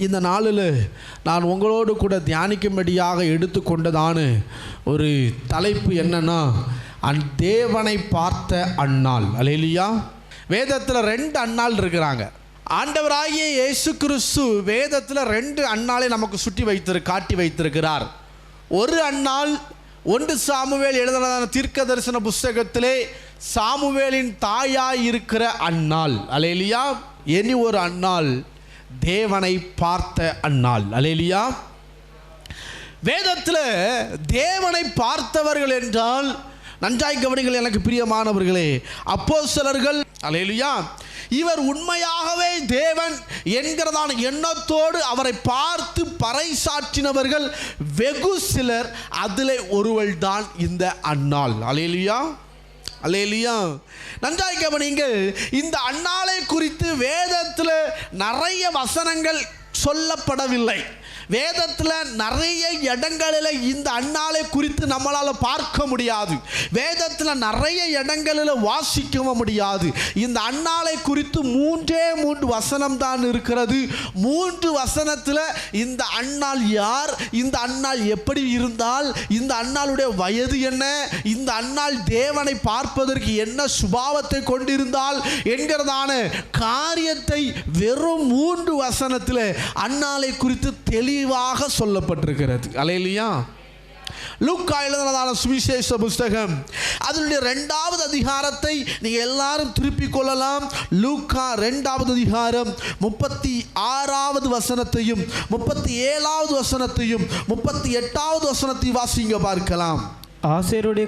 இந்த நாளில் நான் உங்களோடு கூட தியானிக்கும்படியாக எடுத்துக்கொண்டதான ஒரு தலைப்பு என்னன்னா, தேவனை பார்த்த அன்னாள். அல்லேலூயா. வேதத்தில் 2 அன்னாள் இருக்கிறாங்க. ஆண்டவராகிய இயேசு கிறிஸ்து வேதத்தில் 2 அன்னாளை நமக்கு காட்டி வைத்திருக்கிறார். ஒரு அன்னாள் 1 சாமுவேல் எழுதின தீர்க்க தரிசன புஸ்தகத்திலே சாமுவேலின் தாயாய் இருக்கிற அன்னாள். அல்லேலூயா. இனி ஒரு அன்னாள் தேவனை பார்த்த அன்னாள். அல்லேலூயா. வேதத்தில் தேவனை பார்த்தவர்கள் என்றால் நன்றாய் கவனிங்கள் எனக்கு பிரியமானவர்களே. அப்போஸ்தலர்கள் அல்லேலூயா இவர் உண்மையாகவே தேவன் என்கிறதான எண்ணத்தோடு அவரை பார்த்து பறைசாற்றினவர்கள் வெகு சிலர். அதில் ஒருவள் தான் இந்த அன்னாள். அல்லேலூயா. அல்லேலூயா. நன்றாய் கவனிங்கள். இந்த அன்னாளை குறித்து வேதத்தில் நிறைய வசனங்கள் சொல்லப்படவில்லை. வேதத்தில் நிறைய இடங்களில் இந்த அன்னாளை குறித்து நம்மளால் பார்க்க முடியாது. வேதத்தில் நிறைய இடங்களில் வாசிக்கவும் முடியாது. இந்த அன்னாளை குறித்து 3 வசனம் தான் இருக்கிறது. 3 வசனத்தில் இந்த அன்னாள் யார், இந்த அன்னாள் எப்படி இருந்தால், இந்த அன்னாளுடைய வயது என்ன, இந்த அன்னாள் தேவனை பார்ப்பதற்கு என்ன சுபாவத்தை கொண்டிருந்தால் என்கிறதான காரியத்தை வெறும் 3 வசனத்தில் அன்னாளை குறித்து தெளிவாக சொல்லப்பட்டிருக்கிறது. அல்லேலூயா. லூக்கா எழுதினதான சுவிசேஷ புஸ்தகம் அதனுடைய 2வது அதிகாரத்தை நீங்க எல்லாரும் திருப்பிக் கொள்ளலாம். லூக்கா 2வது அதிகாரம் 36வது வசனத்தையும் 37வது வசனத்தையும் 38வது வசனத்தையும் வாசிங்க பார்க்கலாம். ஆசேருடைய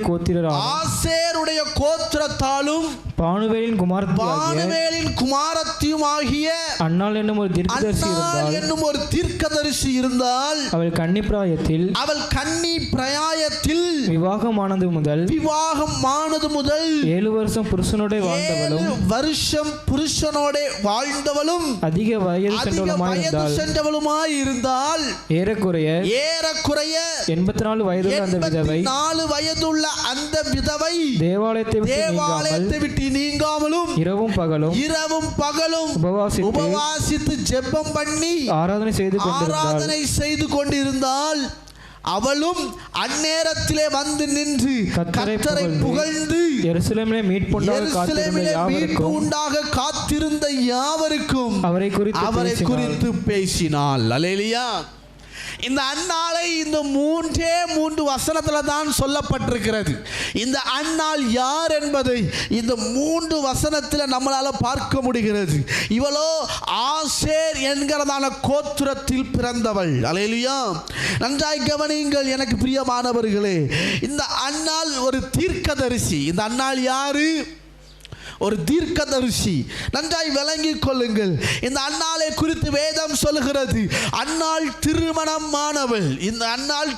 கோத்திரத்தாலும் பானுவேலின் குமாரத்தியுமாகிய அன்னாள் என்னும் ஒரு தீர்க்கதரிசி இருந்தால் அவள் கன்னி பிராயத்தில் விவாகமானது முதல் 7 வருஷம் புருஷனோட வாழ்ந்தவளும் அதிக வயது சென்றவளுமாய் இருந்தால் ஏறக்குறைய 84 வயதுள்ள அந்த விதவை தேவாலயத்தை விட்டு நீங்காமலும் இரவும் பகலும் உபவாசித்து ஜெபம் பண்ணி ஆராதனை செய்து கொண்டிருந்தால் அவளும் அந்நேரத்திலே வந்து நின்று கர்த்தரை புகழ்ந்து எருசலேமிலே மீட்புண்டாக காத்திருந்த யாவருக்கும் அவரை குறித்து பேசினாள். அல்லேலூயா. இந்த அன்னாளை இந்த 3 வசனத்தில் தான் சொல்லப்பட்டிருக்கிறது. இந்த அன்னாள் யார் என்பதை இந்த 3 வசனத்தில் நம்மளால் பார்க்க முடிகிறது. இவளோ ஆசேர் என்கிறதான கோத்திரத்தில் பிறந்தவள். அல்லேலூயா. நன்றாய் கவனியுங்கள் எனக்கு பிரியமானவர்களே. இந்த அன்னாள் ஒரு தீர்க்கதரிசி. இந்த அன்னாள் யாரு? ஒரு தீர்க்கதரிசி. நன்றாய் விளங்கிக் கொள்ளுங்கள். இந்த அன்னாளை குறித்து வேதம் சொல்லுகிறது, அன்னாள் திருமணமானவள். இந்த அன்னாள்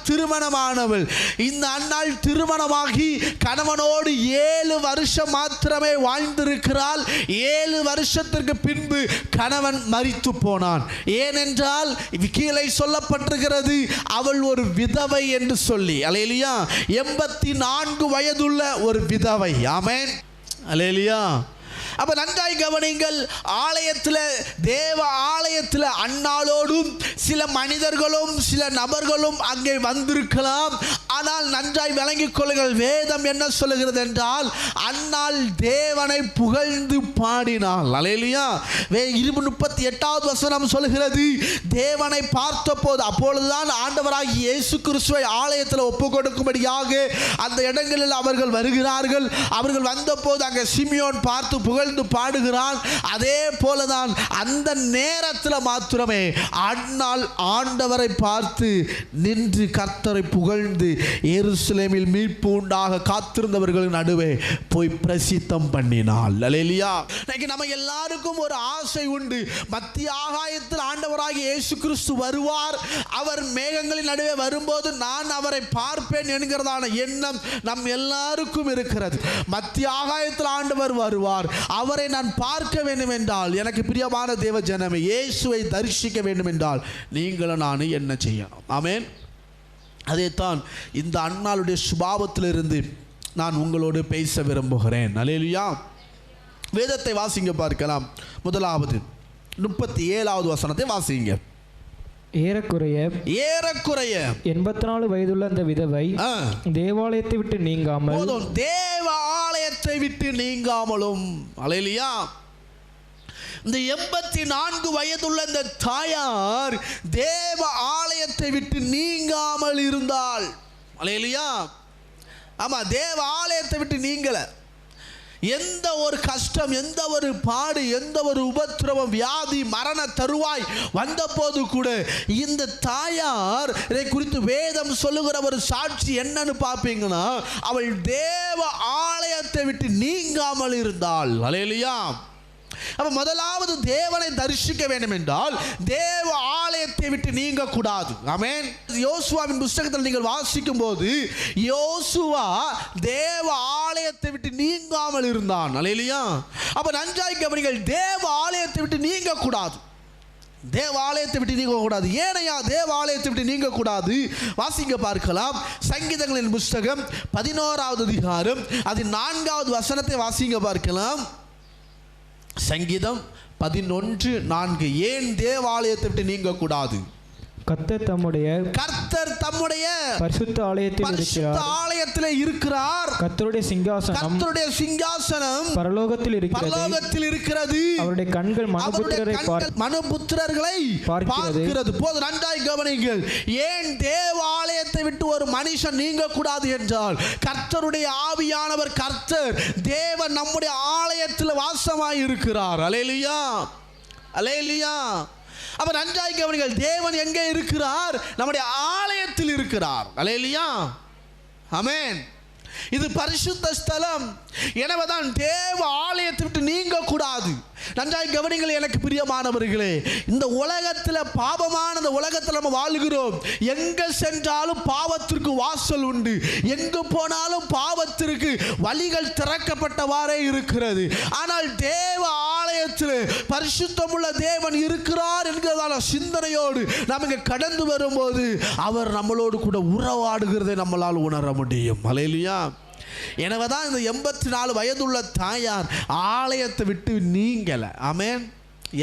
திருமணமாகி கணவனோடு 7 வருஷம் மாத்திரமே வாழ்ந்திருக்கிறாள். 7 வருஷத்திற்கு பின்பு கணவன் மரித்து போனான். ஏனென்றால் கீழே சொல்லப்பட்டிருக்கிறது அவள் ஒரு விதவை என்று சொல்லி. அல்லேலூயா. 84 வயதுள்ள ஒரு விதவை. ஆமென். அல்லேலூயா. அப்ப நன்றாய் கவனிங்கள். தேவ ஆலயத்தில் அன்னாளோடும் சில மனிதர்களும் சில நபர்களும் அங்கே வந்திருக்கலாம். ஆனால் நன்றாய் விளங்கிக் கொள்ளுங்கள். வேதம் என்ன சொல்லுகிறது என்றால் அன்னாள் தேவனை புகழ்ந்து பாடினாள். அல்லேலூயா. 38வது வசனம் சொல்லுகிறது, தேவனை பார்த்தபோது அப்பொழுதுதான் ஆண்டவராகிய இயேசு கிறிஸ்துவை ஆலயத்தில் ஒப்பு கொடுக்கும்படியாக அந்த இடங்களில் அவர்கள் வருகிறார்கள். அவர்கள் வந்தபோது அங்கே சிமியோன் பார்த்து புகழ்ந்து பாடுகிறான். அதே போலதான் அந்த நேரத்தில் மாத்திரமே அன்னாள் ஆண்டவரை பார்த்து நின்று கர்த்தரை புகழ்ந்து எருசலேமில் மீட்பு உண்டாக காத்திருந்தவர்களின் நடுவே போய் பிரசித்தம் பண்ணினாள். அல்லேலூயா. இன்னைக்கு நம்ம எல்லாருக்கும் ஒரு ஆசை உண்டு. மத்திய ஆகாயத்தில் ஆண்டவராகிய இயேசு கிறிஸ்து வருவார். அவர் மேகங்களின் நடுவே வரும்போது நான் அவரை பார்ப்பேன் என்கிறதான எண்ணம் நம் எல்லாருக்கும் இருக்கிறது. மத்திய ஆகாயத்தில் ஆண்டவர் வருவார். அவரை நான் பார்க்க வேண்டும் என்றால், எனக்கு பிரியமான தேவ ஜனமே, இயேசுவை தரிசிக்க வேண்டும் என்றால் நீங்களும் நானும் என்ன செய்யணும்? ஆமென். அதைத்தான் இந்த அன்னாளுடைய சுபாவத்திலிருந்து நான் உங்களோடு பேச விரும்புகிறேன். அல்லேலூயா. வேதத்தை வாசிங்க பார்க்கலாம். முதலாவது 37வது வசனத்தை வாசிங்க. ஏறக்குறைய 84 வயதுள்ள அந்த விதவை தேவாலயத்தை விட்டு நீங்காமல் தேவாலயத்தை விட்டு நீங்காமலும். அல்லேலூயா. இந்த 84 வயதுள்ள இந்த தாயார் தேவ ஆலயத்தை விட்டு நீங்காமல் இருந்தாள். அல்லேலூயா. ஆமா, தேவ ஆலயத்தை விட்டு நீங்கல. எந்த ஒரு கஷ்டம், எந்த ஒரு பாடு, எந்த ஒரு உபத்திரவம், வியாதி, மரண தருவாய் வந்தபோது கூட இந்த தாயார் இதை குறித்து வேதம் சொல்லுகிற ஒரு சாட்சி என்னன்னு பார்ப்பீங்கன்னா, அவள் தேவ ஆலயத்தை விட்டு நீங்காமல் இருந்தாள். அல்லேலூயா. அப்ப முதலாவது தேவனை தரிசிக்க வேண்டும் என்றால் தேவ ஆலயத்தை விட்டு நீங்க கூடாது. ஆமென். யோசுவாவின் புத்தகத்தில் நீங்கள் வாசிக்கும் போது யோசுவா தேவ ஆலயத்தை விட்டு நீங்காமல் இருந்தான். அல்லேலூயா. அப்ப நன்றாய் கவனிங்கள், தேவ ஆலயத்தை விட்டு நீங்க கூடாது. தேவாலயத்தை விட்டு நீங்க கூடாது. ஏனையா தேவாலயத்தை விட்டு நீங்க கூடாது? வாசிங்க பார்க்கலாம். சங்கீதங்களின் புத்தகம் 11வது அதிகாரம் அதன் 4வது வசனத்தை வாசிங்க பார்க்கலாம். சங்கீதம் 11:4. ஏன் தேவாலயத்தை விட்டு நீங்க கூடாது? கர்த்தர் தம்முடைய பரிசுத்த ஆலயத்தில் இருக்கிறார். கர்த்தருடைய சிங்காசனம் பரலோகத்தில் இருக்கிறது. அவருடைய கண்கள் மனுபுத்திரர்களை பார்க்கிறது. போது நன்றாய் கவனிங்கள். ஏன் தேவாலயத்தை விட்டு ஒரு மனுஷன் நீங்க கூடாது என்றால் கர்த்தருடைய ஆவியானவர், கர்த்தர் தேவன் நம்முடைய ஆலயத்தில் வாசமாய் இருக்கிறார். அல்லேலூயா. அல்லேலூயா. அப்ப நன்றாய் கவனிங்கள், தேவன் எங்கே இருக்கிறார்? நம்முடைய ஆலயத்தில் இருக்கிறார். அல்லேலூயா. ஆமென். இது பரிசுத்த ஸ்தலம். எனவேதான் தேவ ஆலயத்தை விட்டு நீங்க கூடாது. நன்றாய் கவனிங்கள் எனக்கு பிரியமானவர்களே, இந்த உலகத்தில் பாவமான இந்த உலகத்தில் நம்ம வாழ்கிறோம். எங்க சென்றாலும் பாவத்திற்கு வாசல் உண்டு. எங்கு போனாலும் பாவத்திற்கு வழிகள் திறக்கப்பட்டவாறே இருக்கிறது. ஆனால் தேவ ஆலயத்தில் பரிசுத்தமுள்ள தேவன் இருக்கிறார் என்கிறதான சிந்தனையோடு நாம் இங்கே கடந்து வரும்போது அவர் நம்மளோடு கூட உறவாடுகிறதை நம்மளால் உணர முடியும். அல்லேலூயா. எனவேதான் இந்த 84 வயதுள்ள தாயார் ஆலயத்தை விட்டு நீங்கல. ஆமென்.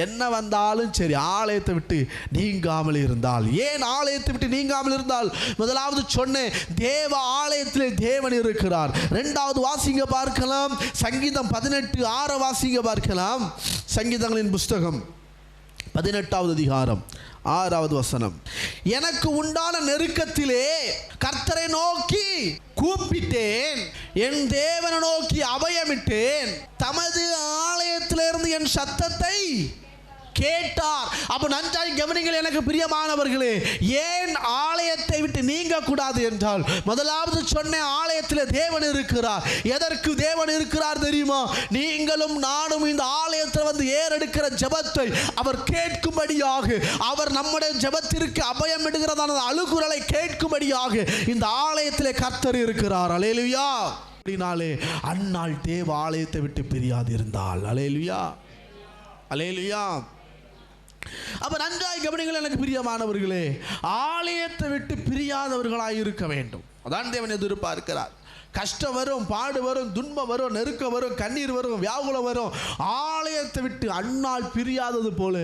என்ன வந்தாலும் சரி ஆலயத்தை விட்டு நீங்காமல் இருந்தால். ஏன் ஆலயத்தை விட்டு நீங்காமல் இருந்தால்? முதலாவது சொன்னேன், தேவ ஆலயத்திலே தேவன் இருக்கிறார். இரண்டாவது வாசிங்க பார்க்கலாம். சங்கீதம் 18:6 வாசிங்க பார்க்கலாம். சங்கீதங்களின் புஸ்தகம் 18வது அதிகாரம் 6வது வசனம். எனக்கு உண்டான நெருக்கத்திலே கர்த்தரை நோக்கி கூப்பிட்டேன், என் தேவனை நோக்கி அபயமிட்டேன், தமது ஆலயத்திலிருந்து என் சத்தத்தை கேட்டார். அப்ப நன்றாய் கவனிங்கள் எனக்கு பிரியமானவர்களே, ஏன் ஆலயத்தை விட்டு நீங்க கூடாது என்றால் முதலாவது சொன்ன ஆலயத்தில் தேவன் இருக்கிறார். எதற்கு தேவன் இருக்கிறார் தெரியுமா? நீங்களும் நானும் இந்த ஆலயத்தில் வந்து ஏறெடுக்கிற ஜெபத்தை அவர் கேட்கும்படியாக, அவர் நம்முடைய ஜெபத்திற்கு அபயம் இடுகிறதான அழுகுரலை கேட்கும்படியாக இந்த ஆலயத்தில் கர்த்தர் இருக்கிறார். அல்லேலூயா. அப்படினாலே அன்னாள் தேவ ஆலயத்தை விட்டு பிரியாது இருந்தால். அல்லேலூயா. அல்லேலூயா. அப்ப நன்றாய் கவனிங்கள் எனக்கு பிரியமானவர்களே, ஆலயத்தை விட்டு பிரியாதவர்களாய் இருக்க வேண்டும். அதான் தேவன் எதிர்பார்க்கிறார். கஷ்டம் வரும், பாடு வரும், துன்பம் வரும், நெருக்கம் வரும், கண்ணீர் வரும், வியாகுலம் வரும். ஆலயத்தை விட்டு அன்னாள் பிரியாதது போல,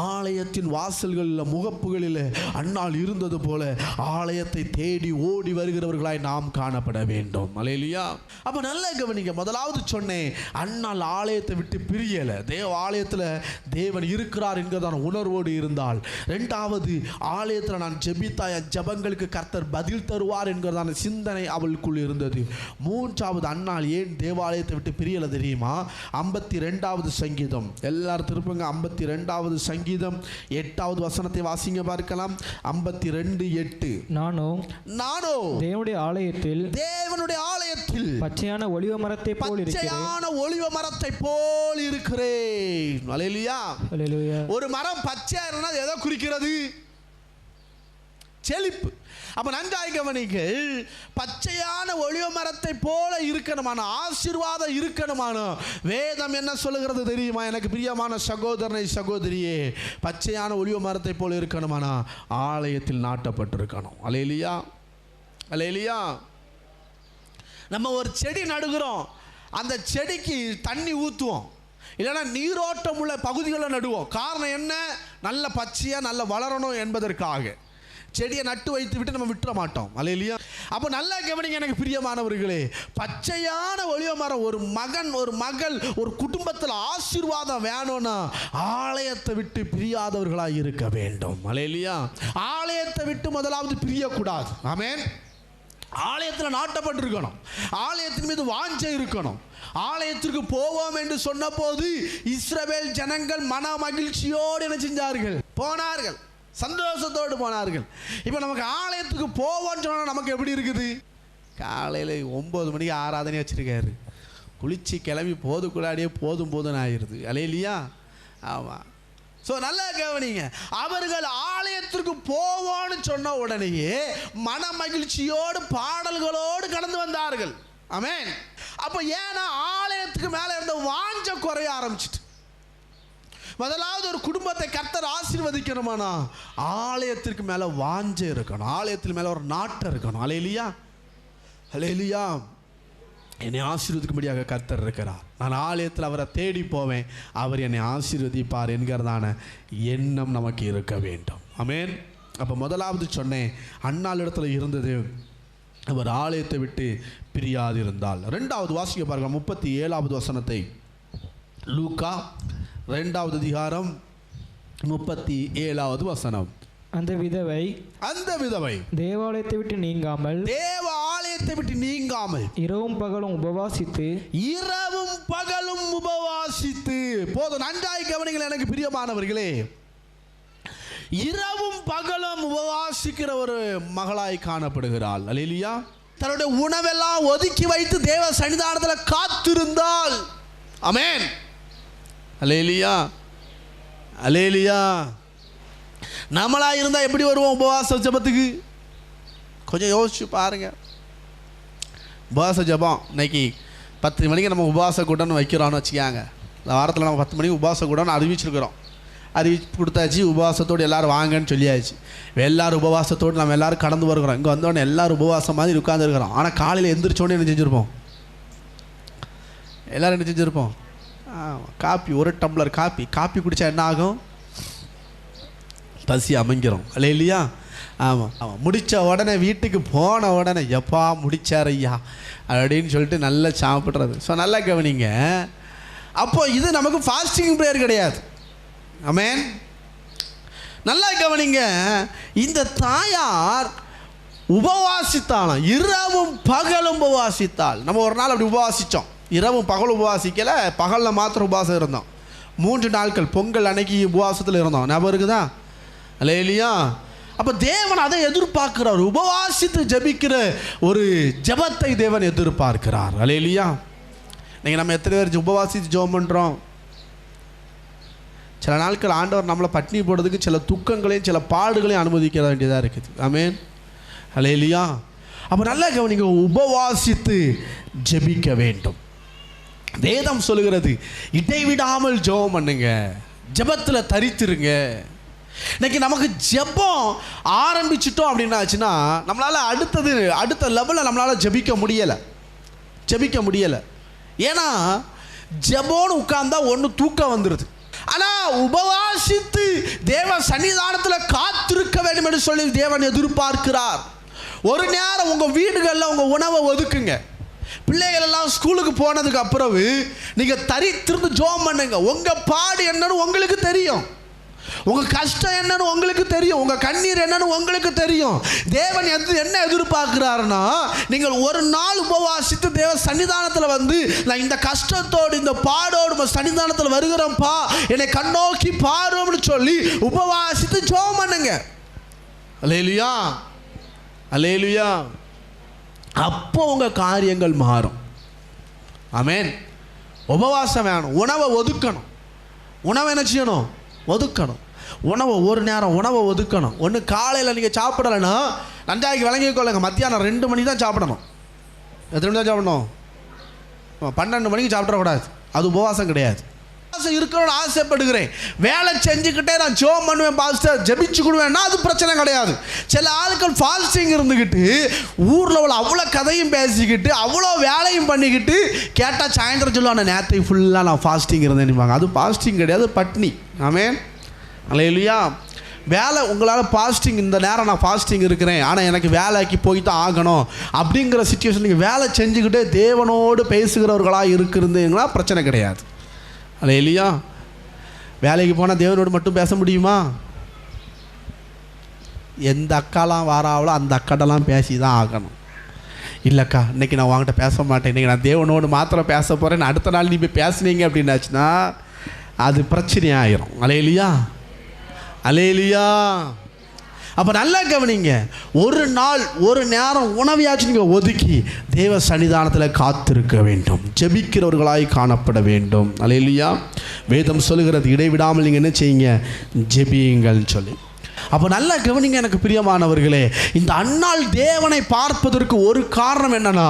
ஆலயத்தின் வாசல்களில் முகப்புகளில் அன்னாள் இருந்தது போல ஆலயத்தை தேடி ஓடி வருகிறவர்களாய் நாம் காணப்பட வேண்டும். அல்லேலூயா. அப்ப நல்ல கவனிங்க. முதலாவது சொன்னேன், அன்னாள் ஆலயத்தை விட்டு பிரியல. தேவ ஆலயத்தில் தேவன் இருக்கிறார் என்கிறதான உணர்வோடு இருந்தால். இரண்டாவது, ஆலயத்தில் நான் ஜெபித்தா என் ஜெபங்களுக்கு கர்த்தர் பதில் தருவார் என்கிறதான சிந்தனை அவளுக்குள் இருந்தது. மூன்றாவது, அன்னாள் ஏன் தேவாலயத்தை விட்டு பிரியல தெரியுமா? 52வது சங்கீதம். எல்லாரும் திருப்புங்க. 52வது சங்கீதம் 8வது வசனத்தை வாசிங்க பார்க்கலாம். 52:8. நானோ தேவனுடைய ஆலயத்தில் பச்சையான ஒலிவ மரத்தை போல் இருக்கிறேன். அல்லேலூயா. அல்லேலூயா. ஒரு மரம் பச்சையா இருந்தா எதை குறிக்கிறது? செழிப்பு. அப்ப நன்றாய் கவனிங்கள், பச்சையான ஒலிவ மரத்தை போல இருக்கணுமான, ஆசீர்வாதம் இருக்கணுமான வேதம் என்ன சொல்லுகிறது தெரியுமா? எனக்கு பிரியமான சகோதரனை சகோதரியே, பச்சையான ஒலிவ மரத்தை போல இருக்கணுமானா ஆலயத்தில் நாட்டப்பட்டிருக்கணும். அல்லேலூயா. அல்லேலூயா. நம்ம ஒரு செடி நடுகிறோம், அந்த செடிக்கு தண்ணி ஊற்றுவோம். இல்லைன்னா நீரோட்டம் உள்ள பகுதிகளில் நடுவோம். காரணம் என்ன? நல்ல பச்சையாக நல்ல வளரணும் என்பதற்காக. செடியை நட்டு வைத்து விட்டு நம்ம விட்டுற மாட்டோம். அல்லேலூயா. அப்போ நல்லா கவனிங்க எனக்கு பிரியமானவர்களே, பச்சையான ஒலிவ மரம், ஒரு மகன் ஒரு மகள் ஒரு குடும்பத்தில் ஆசீர்வாதம் வேணும்னா ஆலயத்தை விட்டு பிரியாதவர்களாக இருக்க வேண்டும். அல்லேலூயா. ஆலயத்தை விட்டு முதலாவது பிரியக்கூடாது. ஆமென். ஆலயத்தில் நாட்டப்பட்டிருக்கணும், ஆலயத்தின் மீது வாஞ்சை இருக்கணும். ஆலயத்திற்கு போவோம் என்று சொன்ன போது இஸ்ரவேல் ஜனங்கள் மன மகிழ்ச்சியோடு என்ன செஞ்சார்கள்? போனார்கள், சந்தோஷத்தோடு போனார்கள். இப்போ நமக்கு ஆலயத்துக்கு போவோம்னு சொன்னால் நமக்கு எப்படி இருக்குது? காலையில் 9 மணிக்கு ஆராதனை வச்சுருக்காரு, குளிச்சு கிளம்பி போதுக்குள்ளாடியே போதும் ஆயிடுது. அல்லேலூயா. ஆமாம். ஸோ நல்லா கவனிங்க, அவர்கள் ஆலயத்திற்கு போவோன்னு சொன்ன உடனேயே மன மகிழ்ச்சியோடு பாடல்களோடு கடந்து வந்தார்கள். ஆமென். அப்போ ஏன்னா ஆலயத்துக்கு மேலே இருந்த வாஞ்ச குறைய ஆரம்பிச்சிட்டு. முதலாவது ஒரு குடும்பத்தை கர்த்தர் ஆசீர்வதிக்கணுமானா ஆலயத்திற்கு மேலே வாஞ்சை இருக்கணும், ஆலயத்திற்கு மேலே ஒரு நாட்டம் இருக்கணும். அல்லேலூயா. அல்லேலூயா. என்னை ஆசீர்வதிக்கும்படியாக கர்த்தர் இருக்கிறார். நான் ஆலயத்தில் அவரை தேடி போவேன், அவர் என்னை ஆசீர்வதிப்பார் என்கிறதான எண்ணம் நமக்கு இருக்க வேண்டும். ஆமென். அப்போ முதலாவது சொன்னேன், அன்னாள் இடத்துல இருந்தது அவர் ஆலயத்தை விட்டு பிரியாதிருந்தால். ரெண்டாவது வாசிக்க பாருங்க, 37வது வசனத்தை. லூக்கா 2வது அதிகாரம் 37வது வசனம். அந்த விதவை தேவாலயத்தை விட்டு நீங்காமல் இரவும் பகலும் உபவாசித்து போதும். நன்றாய் கவனிங்கள் எனக்கு பிரியமானவர்களே, இரவும் பகலும் உபவாசிக்கிற ஒரு மகளாய் காணப்படுகிறாள். அல்லேலூயா. தன்னுடைய உணவெல்லாம் ஒதுக்கி வைத்து தேவ சன்னிதானத்தில் காத்திருந்தாள். ஆமென். அல்லேலூயா. அல்லேலூயா. நம்மளா இருந்தால் எப்படி வருவோம் உபவாச ஜபத்துக்கு? கொஞ்சம் யோசிச்சு பாருங்க. உபவாச ஜபம் இன்னைக்கு 10 மணிக்கு நம்ம உபவாச கூட்டம்னு வைக்கிறோன்னு வச்சுக்காங்க. இந்த வாரத்தில் நம்ம 10 மணிக்கு உபவாச கூட்டம்னு அறிவிச்சிருக்கிறோம். அறிவிச்சு கொடுத்தாச்சு, உபவாசத்தோடு எல்லோரும் வாங்கன்னு சொல்லியாச்சு. எல்லோரும் உபவாசத்தோடு நம்ம எல்லோரும் கடந்து வருகிறோம். இங்கே வந்தோடனே எல்லோரும் உபவாசம் மாதிரி உட்காந்துருக்கிறோம். ஆனால் காலையில் எந்திரிச்சோடனே என்ன செஞ்சுருப்போம்? எல்லோரும் என்ன செஞ்சுருப்போம்? காப்பி, ஒரு டம்ளர் காப்பி குடித்தா என்ன ஆகும்? பசி அமைங்கிறோம். அல்லேலூயா. ஆமாம். முடித்த உடனே வீட்டுக்கு போன உடனே எப்பா முடிச்சார் ஐயா அப்படின்னு சொல்லிட்டு நல்லா சாப்பிட்றது. ஸோ நல்லா கவனிங்க. அப்போ இது நமக்கு ஃபாஸ்டிங் ப்ரேயர் கிடையாது. ஆமென். நல்லா கவனிங்க. இந்த தாயார் உபவாசித்தாலும், இரவும் பகலும் உபவாசித்தாள். நம்ம ஒரு நாள் அப்படி உபவாசித்தோம், இரவும் பகலும் உபவாசிக்கலை, பகலில் மாத்திரம் உபவாசம் இருந்தோம். 3 நாட்கள் பொங்கல் அன்னைக்கு உபவாசத்தில் இருந்தோம். ஞாபகம் இருக்குதா? அல்லேலூயா. அப்போ தேவன் அதை எதிர்பார்க்கிறார். உபவாசித்து ஜபிக்கிற ஒரு ஜபத்தை தேவன் எதிர்பார்க்கிறார். அல்லேலூயா. நீங்கள் நம்ம எத்தனை பேர் உபவாசித்து ஜெபம் பண்ணுறோம்? சில நாட்கள் ஆண்டவர் நம்மளை பட்டினி போடுறதுக்கு சில துக்கங்களையும் சில பாடுகளையும் அனுமதிக்க வேண்டியதாக இருக்குது. ஆமென். அல்லேலூயா. அப்போ நல்லா கவனிங்க, உபவாசித்து ஜெபிக்க வேண்டும். வேதம் சொல்லுகிறது இடைவிடாமல் ஜெபம் பண்ணுங்க, ஜெபத்தில் தரித்திருங்க. இன்னைக்கு நமக்கு ஜெபம் ஆரம்பிச்சிட்டோம் அப்படின்னாச்சுன்னா நம்மளால் அடுத்த லெவலில் நம்மளால் ஜெபிக்க முடியலை. ஏன்னா ஜெபம்னு உட்கார்ந்தா ஒன்று தூக்கம் வந்துடுது. ஆனால் உபவாசித்து தேவ சன்னிதானத்தில் காத்திருக்க வேண்டும் என்று சொல்லி தேவன் எதிர்பார்க்கிறார். ஒரு நேரம் உங்கள் வீடுகளில் உங்கள் உணவை ஒதுக்குங்க. பிள்ளைகள் எல்லாம் ஸ்கூலுக்கு போனதுக்கு அப்புறம் நீங்கள் தரித்திருந்து ஜெபம் பண்ணுங்க. உங்கள் பாடு என்னன்னு உங்களுக்கு தெரியும், உங்கள் கஷ்டம் என்னன்னு உங்களுக்கு தெரியும், உங்கள் கண்ணீர் என்னன்னு உங்களுக்கு தெரியும். தேவன் என்ன எதிர்பார்க்கிறாருன்னா, நீங்கள் ஒரு நாள் உபவாசித்து தேவ சன்னிதானத்தில் வந்து நான் இந்த கஷ்டத்தோடு இந்த பாடோடு சன்னிதானத்தில் வருகிறேன்ப்பா, என்னை கண்ணோக்கி பாருன்னு சொல்லி உபவாசித்து ஜெபம் பண்ணுங்க. அல்லேலூயா. அல்லேலூயா. அப்போ உங்கள் காரியங்கள் மாறும். ஆமென். உபவாசம் வேணும். உணவை ஒதுக்கணும். உணவை என்ன செய்யணும்? ஒதுக்கணும். ஒரு நேரம் உணவை ஒதுக்கணும். ஒன்று காலையில் நீங்கள் சாப்பிடலைன்னா நன்றாகி விளங்கிக்கொள்ளுங்க, மத்தியானம் 2 மணி தான் சாப்பிடணும். எத்தனை மணி தான் சாப்பிடணும்? 12 மணிக்கு சாப்பிடக்கூடாது. அது உபவாசம் கிடையாது. இருக்கணும்னு ஆசைப்படுகிறேன். வேலை செஞ்சுக்கிட்டே நான் ஜெபம் பண்ணுவேன் பாஸ்டர், ஜெபிச்சுக்கிடுவேன்னா அது பிரச்சனை கிடையாது. சில ஆட்கள் ஃபாஸ்டிங் இருந்துக்கிட்டு ஊரில் உள்ள அவ்வளோ கதையும் பேசிக்கிட்டு அவ்வளோ வேலையும் பண்ணிக்கிட்டு கேட்டால் சாயந்தரம் சொல்லுவாங்க நேற்று ஃபுல்லாக நான் ஃபாஸ்டிங் இருந்தேன்னுவாங்க. அது ஃபாஸ்டிங் கிடையாது, பட்னி. ஆமென், அல்லேலூயா. வேலை உங்களால் ஃபாஸ்டிங் இந்த நேரம் நான் ஃபாஸ்டிங் இருக்கிறேன், ஆனால் எனக்கு வேலைக்கு போய் தான் ஆகணும் அப்படிங்கிற சுச்சுவேஷன் நீங்கள் வேலை செஞ்சுக்கிட்டே தேவனோடு பேசுகிறவர்களாக இருக்கிறீங்கன்னா பிரச்சனை கிடையாது. அல்லேலூயா. வேலைக்கு போனால் தேவனோடு மட்டும் பேச முடியுமா? எந்த அக்காலாம் வாராவளோ அந்த அக்காட்டெல்லாம் பேசி தான் ஆகணும். இல்லைக்கா இன்றைக்கி நான் உங்கள்கிட்ட பேச மாட்டேன், இன்றைக்கி நான் தேவனோடு மாத்திரம் பேச போகிறேன், அடுத்த நாள் நீ போய் பேசுனீங்க அப்படின்னாச்சுன்னா அது பிரச்சனையாயிரும். அல்லேலூயா, அல்லேலூயா. அப்போ நல்லா கவனிங்க, ஒரு நாள் ஒரு நேரம் உணவையாச்சும் நீங்கள் ஒதுக்கி தேவ சன்னிதானத்தில் காத்திருக்க வேண்டும், ஜெபிக்கிறவர்களாய் காணப்பட வேண்டும். அல்லேலூயா. வேதம் சொல்லுகிறது இடைவிடாமல் நீங்கள் என்ன செய்யுங்க, ஜெபியுங்கள்னு சொல்லி. அப்போ நல்லா கவனிங்க எனக்கு பிரியமானவர்களே, இந்த அன்னாள் தேவனை பார்ப்பதற்கு ஒரு காரணம் என்னன்னா,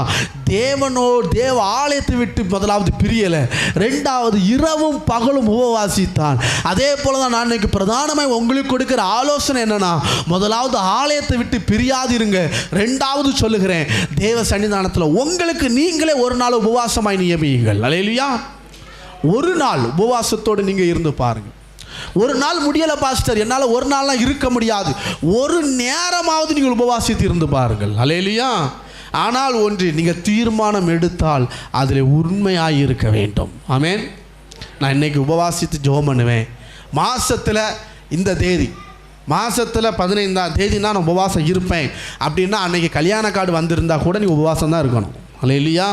தேவ ஆலயத்தை விட்டு முதலாவது பிரியலை, ரெண்டாவது இரவும் பகலும் உபவாசித்தான். அதே போல தான் நான் இன்னைக்கு பிரதானமாக உங்களுக்கு கொடுக்கிற ஆலோசனை என்னன்னா, முதலாவது ஆலயத்தை விட்டு பிரியாதிருங்க, ரெண்டாவது சொல்லுகிறேன் தேவ சன்னிதானத்தில் உங்களுக்கு நீங்களே ஒரு நாள் உபவாசமாய் நியமியுங்கள். அல்லேலூயா. ஒரு நாள் உபவாசத்தோடு நீங்கள் இருந்து பாருங்கள். ஒரு நாள் முடியலை பாஸ்டர், என்னால் ஒரு நாள்லாம் இருக்க முடியாது, ஒரு நேரமாவது நீங்கள் உபவாசித்து இருந்து பாருங்கள். அல்லேலூயா. ஆனால் ஒன்று, நீங்கள் தீர்மானம் எடுத்தால் அதில் உண்மையாக இருக்க வேண்டும். ஆமென். நான் இன்றைக்கி உபவாசித்து ஜெபம் பண்ணுவேன், மாதத்தில் இந்த தேதி, மாதத்தில் 15ஆம் தேதி தான் நான் உபவாசம் இருப்பேன் அப்படின்னா அன்றைக்கி கல்யாண கார்டு வந்திருந்தால் கூட நீ உபவாசம் தான் இருக்கணும். அல்லேலூயா.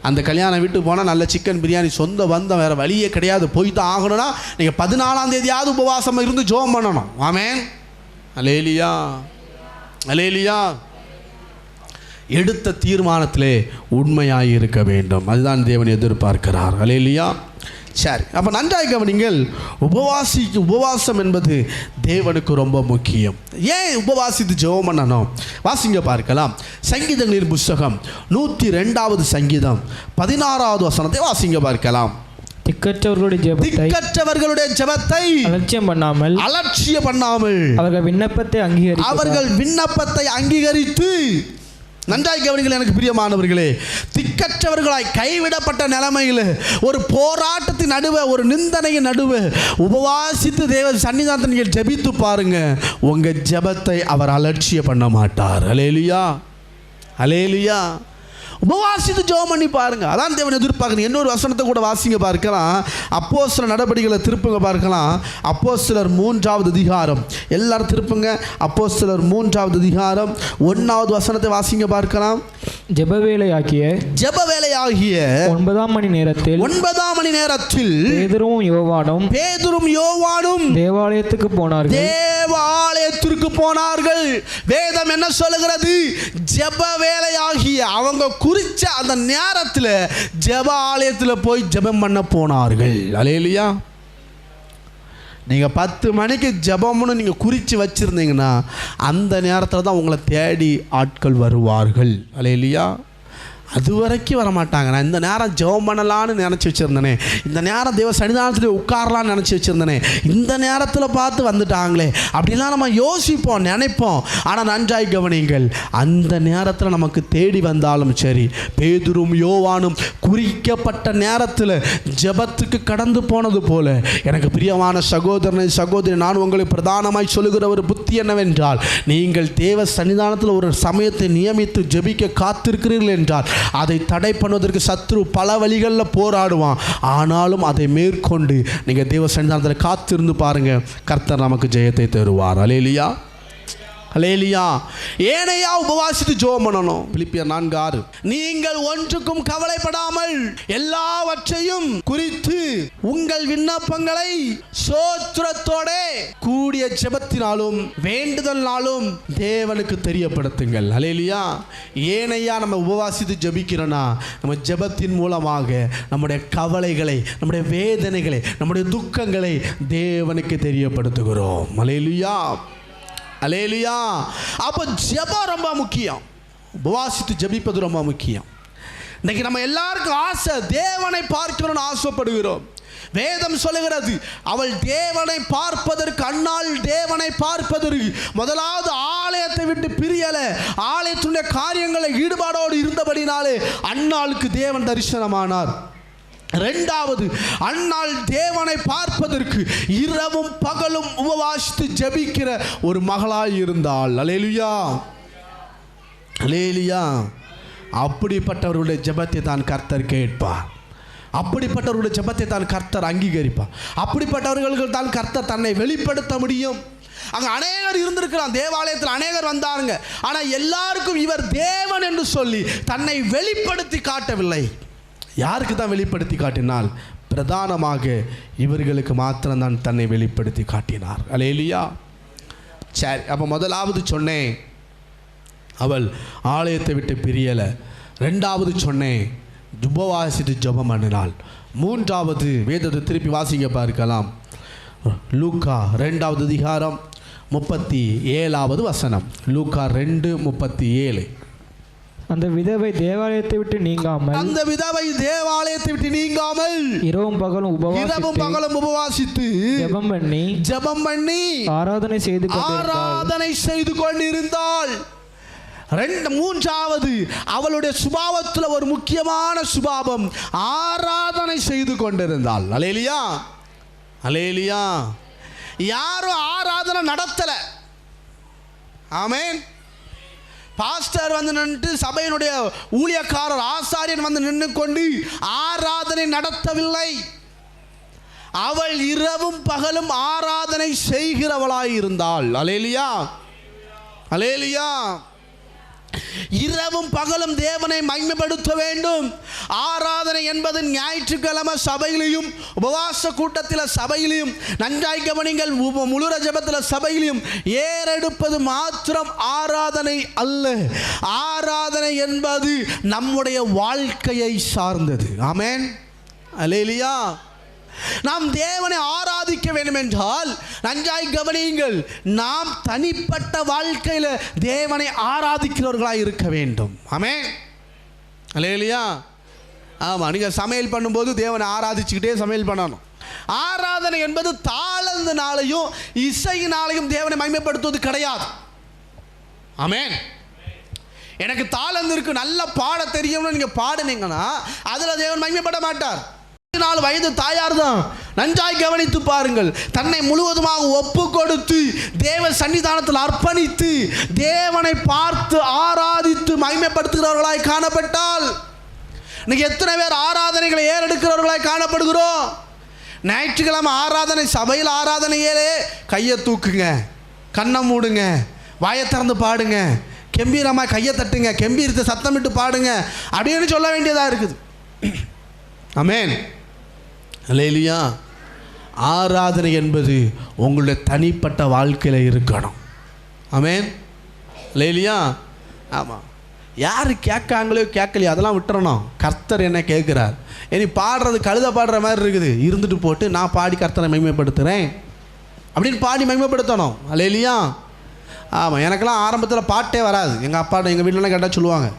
அந்த கல்யாணம் வீட்டு போனால் நல்ல சிக்கன் பிரியாணி சொந்த பந்தம் வேறு வழியே கிடையாது, போய் தான் ஆகணும்னா நீங்கள் 14ஆம் தேதியாவது உபவாசம் இருந்து ஜெபம் பண்ணணும். ஆமென், அல்லேலூயா, அல்லேலூயா. எடுத்த தீர்மானத்திலே உண்மையாக இருக்க வேண்டும், அதுதான் தேவன் எதிர்பார்க்கிறார். அல்லேலூயா. சரி, அப்போ நன்றாக கவனிங்கள், உபவாசம் என்பது தேவனுக்கு ரொம்ப முக்கியம். ஏன் உபவாசித்து ஜெபம் பண்ணணும்? வாசிங்க பார்க்கலாம். சங்கீதங்களின் புஸ்தகம் 102வது சங்கீதம் 16வது வசனத்தை வாசிங்க பார்க்கலாம். திக்கற்றவர்களுடைய ஜெபத்தை அலட்சியம் பண்ணாமல் அவர்கள் விண்ணப்பத்தை அங்கீகரித்து நன்றாய் கவனிங்கள் எனக்கு பிரியமானவர்களே, திக்கற்றவர்களாய் கைவிடப்பட்ட நிலைமையில் ஒரு போராட்டத்தின் நடுவே, ஒரு நிந்தனையின் நடுவே உபவாசித்து தேவ சன்னிதானத்தை நீங்கள் ஜெபித்து பாருங்க, உங்கள் ஜெபத்தை அவர் அலட்சியம் பண்ண மாட்டார். அல்லேலூயா, அல்லேலூயா. உபவாசித்து ஜெபம் பண்ணி பாருங்க, அதான் தேவன் எதிர்பார்க்கணும். இன்னொரு வசனத்தை கூட வாசிங்க பார்க்கலாம். அப்போஸ்தலர் நடபடிகளை திருப்புங்க பார்க்கலாம். அப்போஸ்தலர் 3வது அதிகாரம், எல்லாரும் திருப்புங்க. அப்போஸ்தலர் 3வது அதிகாரம் 1வது வசனத்தை வாசிங்க பார்க்கலாம். ஜெபவேளையாகிய 9ஆம் மணி நேரத்தில் பேதுரும் யோவானும் தேவாலயத்துக்கு போனார்கள். வேதம் என்ன சொல்லுகிறது? ஜெப வேளையாகிய அவங்க குறிச்ச அந்த நேரத்தில் ஜெப ஆலயத்தில் போய் ஜெபம் பண்ண போனார்கள். அல்லேலூயா. நீங்கள் 10 மணிக்கு ஜெபம்னு நீங்கள் குறித்து வச்சுருந்தீங்கன்னா அந்த நேரத்தில் தான் உங்களை தேடி ஆட்கள் வருவார்கள். அல்லேலூயா. அது வரைக்கும் வரமாட்டாங்க. நான் இந்த நேரம் ஜெபம் பண்ணலான்னு நினச்சி வச்சுருந்தேனே, இந்த நேரம் தேவ சன்னிதானத்தில் உட்காரலான்னு நினச்சி வச்சுருந்தேனே, இந்த நேரத்தில் பார்த்து வந்துட்டாங்களே அப்படிலாம் நம்ம யோசிப்போம், நினைப்போம். ஆனால் நன்றாய் கவனிங்கள், அந்த நேரத்தில் நமக்கு தேடி வந்தாலும் சரி, பேதுரும் யோவானும் குறிக்கப்பட்ட நேரத்தில் ஜெபத்துக்கு கடந்து போனது போல, எனக்கு பிரியமான சகோதரனை சகோதரி, நான் உங்களுக்கு பிரதானமாய் சொல்லுகிற ஒரு புத்தி என்னவென்றால், நீங்கள் தேவ சன்னிதானத்தில் ஒரு சமயத்தை நியமித்து ஜெபிக்க காத்திருக்கிறீர்கள் என்றால் அதை தடை பண்ணுவதற்கு சத்ரு பல வழிகளில் போராடுவான். ஆனாலும் அதை மேற்கொண்டு நீங்கள் தேவ சன்னிதானத்தில் காத்திருந்து பாருங்க, கர்த்தர் நமக்கு ஜெயத்தை தருவார். அல்லேலூயா, அல்லேலூயா. ஏனையா உபவாசித்து ஜெபம் பண்ணணும்? பிலிப்பியர் 4:6, நீங்கள் ஒன்றுக்கும் கவலைப்படாமல் எல்லாவற்றையும் குறித்து உங்கள் விண்ணப்பங்களை ஸ்தோத்திரத்தோட கூடிய ஜெபத்தினாலும் வேண்டுதல்னாலும் தேவனுக்கு தெரியப்படுத்துங்கள். அல்லேலூயா. ஏனையா நம்ம உபவாசித்து ஜெபிக்கிறோன்னா, நம்ம ஜெபத்தின் மூலமாக நம்முடைய கவலைகளை, நம்முடைய வேதனைகளை, நம்முடைய துக்கங்களை தேவனுக்கு தெரியப்படுத்துகிறோம். அல்லேலூயா, அல்லேலூயா. அப்போ ஜெபம் ரொம்ப முக்கியம், உபவாசித்து ஜெபிப்பது ரொம்ப முக்கியம். இன்னைக்கு நம்ம எல்லாருக்கும் ஆசை, தேவனை பார்க்கணும்னு ஆசைப்படுகிறோம். வேதம் சொல்லுகிறது, அவள் தேவனை பார்ப்பதற்கு, அன்னாள் தேவனை பார்ப்பதற்கு முதலாவது ஆலயத்தை விட்டு பிரியல, ஆலயத்துடைய காரியங்களை ஈடுபாடோடு இருந்தபடினாலே அன்னாளுக்கு தேவன் தரிசனமானார். இரண்டாவது, அன்னாள் தேவனை பார்ப்பதற்கு இரவும் பகலும் உபவாசித்து ஜெபிக்கிற ஒரு மகளாய் இருந்தாள். அல்லேலூயா, அல்லேலூயா. அப்படிப்பட்டவர்களுடைய ஜெபத்தை தான் கர்த்தர் கேட்பார். அப்படிப்பட்டவர்களுடைய ஜெபத்தை தான் கர்த்தர் அங்கீகரிப்பார். அப்படிப்பட்டவர்களுக்கு தான் கர்த்தர் தன்னை வெளிப்படுத்த முடியும். அங்கே அநேகர் இருந்திருக்கிறான், தேவாலயத்தில் அநேகர் வந்தாருங்க. ஆனால் எல்லாருக்கும் இவர் தேவன் என்று சொல்லி தன்னை வெளிப்படுத்தி காட்டவில்லை. யாருக்கு தான் வெளிப்படுத்தி காட்டினால்? பிரதானமாக இவர்களுக்கு மாத்திரம்தான் தன்னை வெளிப்படுத்தி காட்டினார். அல்லேலூயா. சரி, அப்போ முதலாவது சொன்னேன், அவள் ஆலயத்தை விட்டு பிரியலை. ரெண்டாவது சொன்னேன், உபவாசித்து ஜெபம் பண்ணினாள். மூன்றாவது, வேதத்தை திருப்பி வாசிக்க பார்க்கலாம். லூக்கா 2வது அதிகாரம் 37வது வசனம். லூக்கா 2:37. அந்த விதவை தேவாலயத்தை விட்டு நீங்காமல், அந்த விதவை தேவாலயத்தை விட்டு நீங்காமல் இரவும் பகலும் உபவாசித்து ஜெபம் பண்ணி ஆராதனை செய்து கொண்டிருந்தாள். மூன்றாவது, அவளுடைய சுபாவத்தில் ஒரு முக்கியமான சுபாவம், ஆராதனை செய்து கொண்டிருந்தாள். அல்லேலூயா, அல்லேலூயா. யாரும் ஆராதனை நடத்தல. ஆமென். பாஸ்டர் வந்து நின்று, சபையினுடைய ஊழியக்காரர் ஆசாரியன் வந்து நின்று கொண்டு ஆராதனை நடத்தவில்லை. அவள் இரவும் பகலும் ஆராதனை செய்கிறவளாய் இருந்தாள். அல்லேலூயா, அல்லேலூயா. இரவும் பகலும் தேவனை மகிமைப்படுத்த வேண்டும். ஆராதனை என்பது ஞாயிற்றுக்கிழமை சபையிலையும், உபவாச கூட்டத்தில் சபையிலையும், நன்றாய் கவனிங்கள், முழுர ஜெபத்தில் சபையிலையும் ஏறெடுப்பது மாத்திரம் ஆராதனை அல்ல. ஆராதனை என்பது நம்முடைய வாழ்க்கையை சார்ந்தது. ஆமென், அல்லேலூயா. நாம் தேவனை ஆராதிக்க வேண்டும் என்றால் நன்றாய் கவனியுங்கள், நாம் தனிப்பட்ட வாழ்க்கையில் தேவனை ஆராதிக்கிறவர்களாக இருக்க வேண்டும். ஆமென், அல்லேலூயா. ஆமாம், நீங்கள் சமையல் பண்ணும்போது தேவனை ஆராதிச்சுக்கிட்டே சமையல் பண்ணணும். ஆராதனை என்பது தாளந்தினாலையும் இசையினாலையும் தேவனை மகிமைப்படுத்துவது கிடையாது. ஆமென். எனக்கு தாளந்து இருக்கு, நல்ல பாட தெரியும்னு நீங்கள் பாடுனீங்கன்னா அதில் தேவன் மகிமைப்பட மாட்டார். 4 வயது தாயார் தான், நன்றாய் கவனித்து பாருங்கள், தன்னை முழுவதுமாக ஒப்பு கொடுத்து தேவ சன்னிதானத்தில் அர்ப்பணித்து தேவனை பார்த்து ஆராதித்து மகிமைப்படுத்துகிறவர்களாய் காணப்பட்டால், இன்னைக்கு எத்தனை பேர் ஆராதனைகளை ஏறெடுக்கிறவர்களாய் காணப்படுகிறோம்? ஞாயிற்றுக்கிழமை ஆராதனை, சபையில் ஆராதனையிலே கையை தூக்குங்க, கண்ணை மூடுங்க, வாயை திறந்து பாடுங்க, கம்பீரமாக கையை தட்டுங்க, கம்பீரத்தை சத்தமிட்டு பாடுங்க அப்படின்னு சொல்ல வேண்டியதாக இருக்குது. ஆமென், அல்லேலூயா. ஆராதனை என்பது உங்களுடைய தனிப்பட்ட வாழ்க்கையில் இருக்கணும். ஆமென், அல்லேலூயா. ஆமாம், யார் கேட்காங்களோ கேட்கலையோ அதெல்லாம் விட்டுறணும். கர்த்தர் என்ன கேட்குறார்? இனி பாடுறது கழுத பாடுற மாதிரி இருக்குது, இருந்துட்டு போட்டு நான் பாடி கர்த்தரை மகிமைப்படுத்துகிறேன் அப்படின்னு பாடி மகிமைப்படுத்தணும். அல்லேலூயா. ஆமாம், எனக்கெல்லாம் ஆரம்பத்தில் பாட்டே வராது. எங்கள் அப்பா எங்கள் வீட்டிலலாம் கேட்டால் சொல்லுவாங்க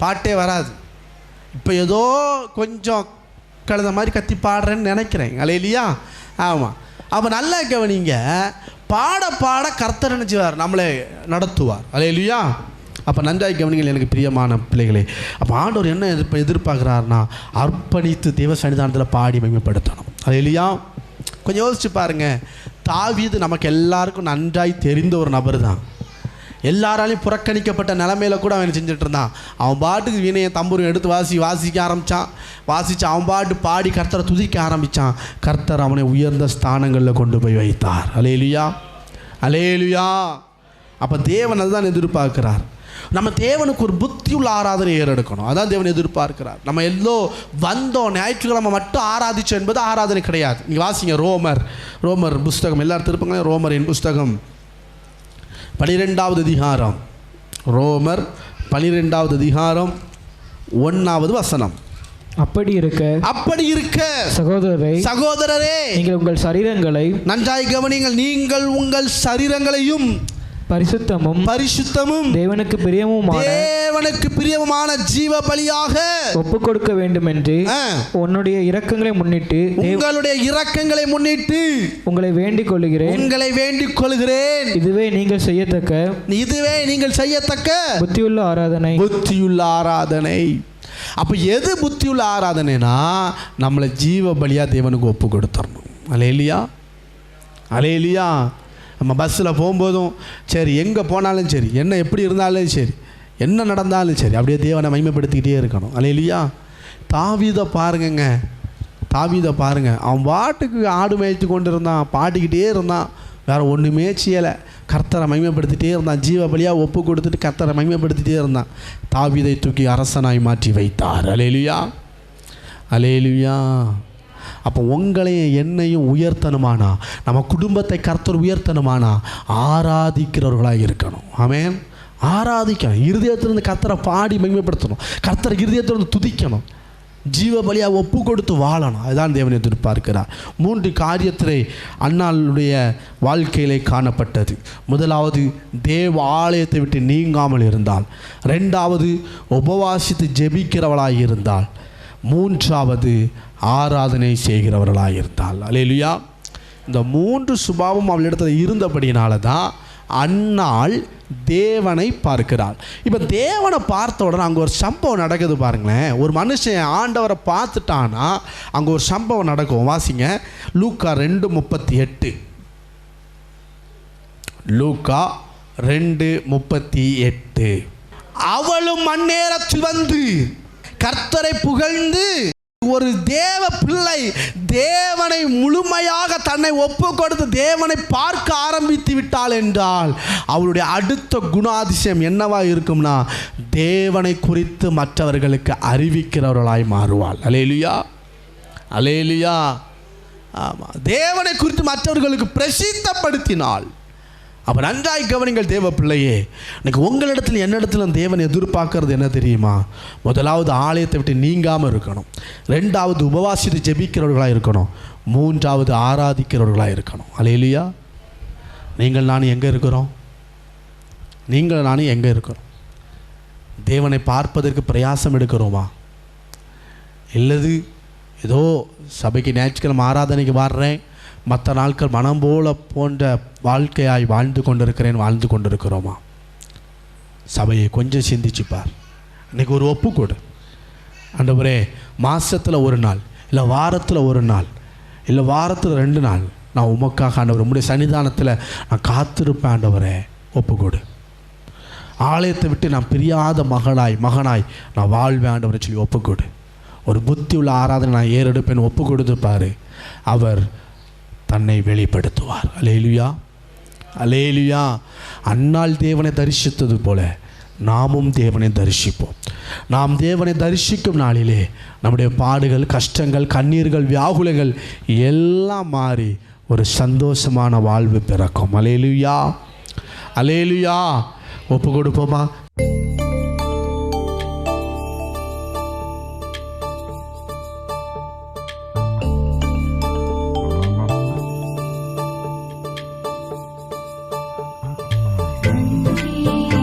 பாட்டே வராது. இப்போ ஏதோ கொஞ்சம் கழுத மாதிரி கத்தி பாடுறேன்னு நினைக்கிறேன். அல்லேலூயா. ஆமாம், அப்போ நல்லா கவனிங்க, பாட பாட கர்த்தர் நினச்சிவார், நம்மளை நடத்துவார். அல்லேலூயா. அப்போ நன்றாய் கவனிங்கள் எனக்கு பிரியமான பிள்ளைகளே. அப்போ ஆண்டவர் என்ன எதிர்பார்க்குறாருன்னா, அர்ப்பணித்து தேவ சன்னிதானத்தில் பாடி மகிமைப்படுத்தணும். அல்லேலூயா. கொஞ்சம் யோசிச்சு பாருங்கள், தாவீது நமக்கு எல்லாருக்கும் நன்றாய் தெரிந்த ஒரு நபர் தான். எல்லாராலையும் புறக்கணிக்கப்பட்ட நிலைமையில் கூட அவன் செஞ்சுட்டு இருந்தான். அவன் பாட்டுக்கு வீணையை தம்பூரும் எடுத்து வாசிக்க ஆரம்பித்தான். வாசித்து அவன் பாட்டு பாடி கர்த்தரை துதிக்க ஆரம்பித்தான். கர்த்தர் அவனை உயர்ந்த ஸ்தானங்களில் கொண்டு போய் வைத்தார். அல்லேலூயா, அல்லேலூயா. அப்போ தேவன் அதுதான் எதிர்பார்க்கிறார். நம்ம தேவனுக்கு ஒரு புத்தி உள்ள ஆராதனை ஏறெடுக்கணும். அதான் தேவன் எதிர்பார்க்கிறார். நம்ம எல்லோ வந்தோம் ஞாயிற்றுக்கிழமை மட்டும் ஆராதிச்சோம் என்பது ஆராதனை கிடையாது. நீங்கள் வாசிங்க, ரோமர் புஸ்தகம், எல்லாரும் திருப்பங்களே, ரோமரின் புஸ்தகம் 12வது அதிகாரம், ரோமர் 12வது அதிகாரம் 1வது வசனம். அப்படி இருக்க சகோதரரே, நீங்கள் உங்கள் சரீரங்களை, நன்றாய் கவனிங்கள், நீங்கள் உங்கள் சரீரங்களையும் பரிசுத்தமும் தேவனுக்கு பிரியமுமான ஜீவ பலியாக ஒப்பு கொடுக்க வேண்டும் என்று உன்னுடைய இரக்கங்களை முன்னிட்டு உங்களை வேண்டிக் கொள்கிறேன். இதுவே நீங்கள் செய்யத்தக்க புத்தியுள்ள ஆராதனை. அப்ப எது புத்தியுள்ள ஆராதனைனா நம்மளை ஜீவ பலியா தேவனுக்கு ஒப்பு கொடுத்துடணும். அலேலியா. நம்ம பஸ்ஸில் போகும்போதும் சரி, எங்கே போனாலும் சரி, என்ன எப்படி இருந்தாலும் சரி, என்ன நடந்தாலும் சரி, அப்படியே தேவனை மகிமைப்படுத்திக்கிட்டே இருக்கணும். அலேலியா. தாவீதை பாருங்க, அவன் பாட்டுக்கு ஆடு மேய்ச்சி கொண்டு இருந்தான், பாடிக்கிட்டே இருந்தான், வேறு ஒன்றுமே செய்யலை, கர்த்தரை மகிமைப்படுத்திகிட்டே இருந்தான், ஜீவ பலியாக ஒப்பு கொடுத்துட்டு கர்த்தரை மகிமைப்படுத்திகிட்டே இருந்தான். தாவீதை தூக்கி அரசனாய் மாற்றி வைத்தார். அலேலுயா. அப்போ உங்களையும் என்னையும் உயர்த்தணுமானா, நம்ம குடும்பத்தை கர்த்தர் உயர்த்தணுமானா ஆராதிக்கிறவர்களாக இருக்கணும். ஆமென். ஆராதிக்கணும். இருதயத்திலிருந்து கர்த்தரை பாடி மகிமைப்படுத்தணும், கர்த்தரை இருதயத்திலிருந்து துதிக்கணும், ஜீவ பலியாக ஒப்பு கொடுத்து வாழணும். அதுதான் தேவன் எதிர்பார்க்கிறார். 3 காரியத்திலே அன்னாளுடைய வாழ்க்கையிலே காணப்பட்டது. முதலாவது, தேவ ஆலயத்தை விட்டு நீங்காமல் இருந்தால். 2வது, உபவாசித்து ஜெபிக்கிறவளாக இருந்தால். 3வது, ஆராதனை செய்கிறவர்களாக இருந்தால். அல்லேலூயா. இந்த 3 சுபாவம் அவளிடத்தில் இருந்தபடினால தான் அன்னாள் தேவனை பார்க்கிறாள். இப்போ தேவனை பார்த்த உடனே அங்கே ஒரு சம்பவம் நடக்குது பாருங்களேன். ஒரு மனுஷன் ஆண்டவரை பார்த்துட்டானா அங்கே ஒரு சம்பவம் நடக்கும். வாசிங்க, லூக்கா 2:38. லூக்கா 2:38. அவளும் அந்நேரத்தில் வந்து கர்த்தரை புகழ்ந்து, ஒரு தேவ பிள்ளை தேவனை முழுமையாக தன்னை ஒப்பு கொடுத்து தேவனை பார்க்க ஆரம்பித்து விட்டாள் என்றால் அவளுடைய அடுத்த குணாதிசயம் என்னவா இருக்கும்னா, தேவனை குறித்து மற்றவர்களுக்கு அறிவிக்கிறவர்களாய் மாறுவாள். அல்லேலூயா. ஆமாம், தேவனை குறித்து மற்றவர்களுக்கு பிரசித்தப்படுத்தினாள். அப்போ நன்றாய் கவனிங்கள் தேவ பிள்ளையே. இன்னைக்கு உங்களிடத்தில் என்னிடத்தில் தேவன் எதிர்பார்க்கறது என்ன தெரியுமா? முதலாவது, ஆலயத்தை விட்டு நீங்காமல் இருக்கணும். 2வது, உபவாசித்து ஜெபிக்கிறவர்களாக இருக்கணும். 3வது, ஆராதிக்கிறவர்களாக இருக்கணும். அல்லேலூயா. நீங்கள் நானும் எங்கே இருக்கிறோம்? தேவனை பார்ப்பதற்கு பிரயாசம் எடுக்கிறோமா? இல்லது ஏதோ சபைக்கு ஞாயிற்றுக்கிழமை ஆராதனைக்கு வர்றேன், மற்ற நாட்கள் மனம் போல போன்ற வாழ்க்கையாய் வாழ்ந்து கொண்டிருக்கிறோமா? சபையை கொஞ்சம் சிந்திச்சுப்பார். இன்றைக்கி ஒரு ஒப்பு கொடு. ஆண்டவரே, மாதத்தில் ஒரு நாள், இல்லை வாரத்தில் ஒரு நாள், இல்லை வாரத்தில் 2 நாள் நான் உமக்காக ஆண்டவர் உம்முடைய சன்னிதானத்தில் நான் காத்திருப்பேன். ஆண்டவரே, ஒப்பு கொடு. ஆலயத்தை விட்டு நான் பிரியாத மகனாய் நான் வாழ்வேன் ஆண்டவரை சொல்லி ஒப்பு கொடு. ஒரு புத்தி உள்ள ஆராதனை நான் ஏறெடுப்பேன் ஒப்பு கொடுத்துப்பார். அவர் தன்னை வெளிப்படுத்துவார். அல்லேலூயா. அன்னாள் தேவனை தரிசித்தது போல நாமும் தேவனை தரிசிப்போம். நாம் தேவனை தரிசிக்கும் நாளிலே நம்முடைய பாடுகள், கஷ்டங்கள், கண்ணீர்கள், வியாகுலங்கள் எல்லாம் மாறி ஒரு சந்தோஷமான வாழ்வு பிறக்கும். அல்லேலூயா. ஒப்பு கொடுப்போமா?